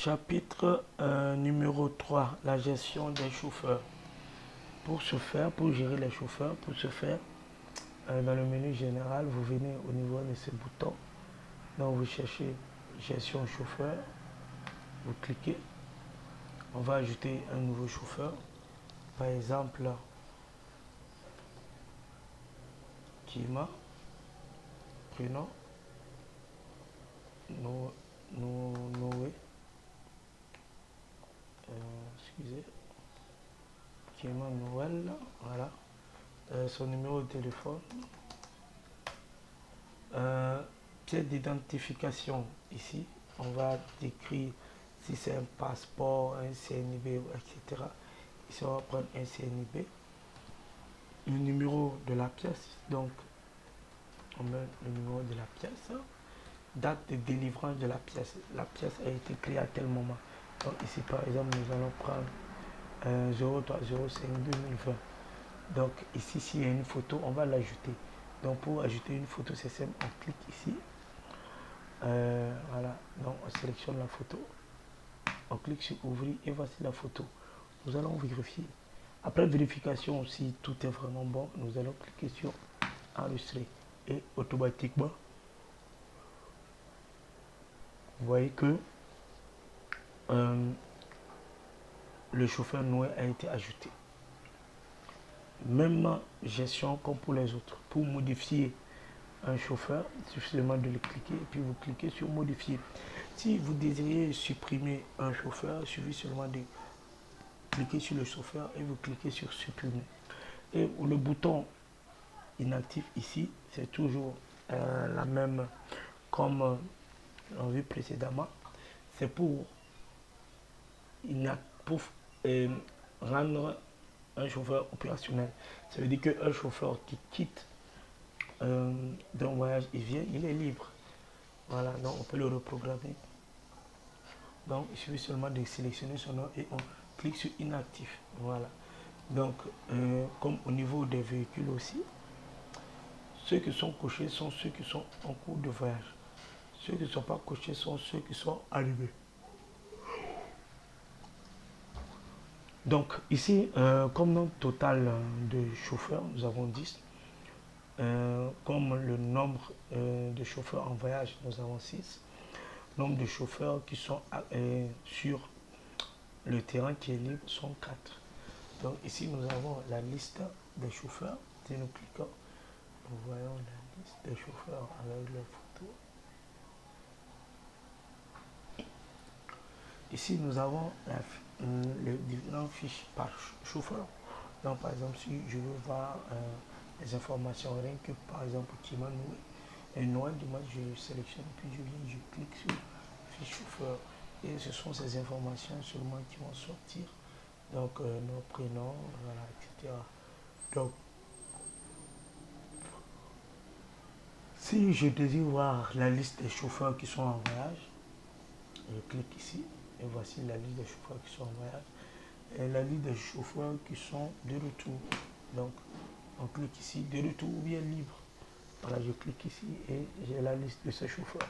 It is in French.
Chapitre numéro 3, la gestion des chauffeurs. Pour ce faire, pour gérer les chauffeurs, pour ce faire, dans le menu général, vous venez au niveau de ce bouton. Donc vous cherchez gestion chauffeur, vous cliquez. On va ajouter un nouveau chauffeur. Par exemple, Kima, prénom, Noé, excusez, Kima Noël, voilà. Son numéro de téléphone, pièce d'identification ici, on va décrire si c'est un passeport, un CNIB, etc. Ici on va prendre un CNIB, le numéro de la pièce, donc on met le numéro de la pièce, date de délivrance de la pièce a été créée à tel moment. Donc ici par exemple nous allons prendre 0305 2020. Donc ici s'il y a une photo, on va l'ajouter. Donc pour ajouter une photo, c'est simple, on clique ici. Voilà, donc on sélectionne la photo. On clique sur ouvrir et voici la photo. Nous allons vérifier. Après vérification, si tout est vraiment bon, nous allons cliquer sur enregistrer. Et automatiquement, vous voyez que le chauffeur Noé a été ajouté. Même gestion comme pour les autres. Pour modifier un chauffeur, il suffit seulement de le cliquer et puis vous cliquez sur modifier. Si vous désirez supprimer un chauffeur, il suffit seulement de cliquer sur le chauffeur et vous cliquez sur supprimer. Et le bouton inactif ici, c'est toujours la même comme on vu précédemment. C'est pour rendre un chauffeur opérationnel. Ça veut dire qu'un chauffeur qui quitte d'un voyage, il est libre. Voilà, donc on peut le reprogrammer. Donc il suffit seulement de sélectionner son nom et on clique sur inactif. Voilà. Donc comme au niveau des véhicules aussi, ceux qui sont cochés sont ceux qui sont en cours de voyage. Ceux qui ne sont pas cochés sont ceux qui sont arrivés. Donc ici, comme nombre total de chauffeurs, nous avons 10. Comme le nombre de chauffeurs en voyage, nous avons 6. Nombre de chauffeurs qui sont sur le terrain qui est libre sont 4. Donc ici, nous avons la liste des chauffeurs. Si nous cliquons, nous voyons la liste des chauffeurs avec leurs photos. Ici, nous avons les différentes fiches par chauffeur. Donc, par exemple, si je veux voir les informations, rien que par exemple, qui m'a noué, et Noël, moi, je sélectionne, puis je clique sur fiche chauffeur. Et ce sont ces informations seulement qui vont sortir. Donc, nos prénoms, voilà, etc. Donc, si je désire voir la liste des chauffeurs qui sont en voyage, je clique ici. Et voici la liste des chauffeurs qui sont en voyage. Et la liste des chauffeurs qui sont de retour. Donc, on clique ici, de retour ou bien libre. Voilà, je clique ici et j'ai la liste de ces chauffeurs.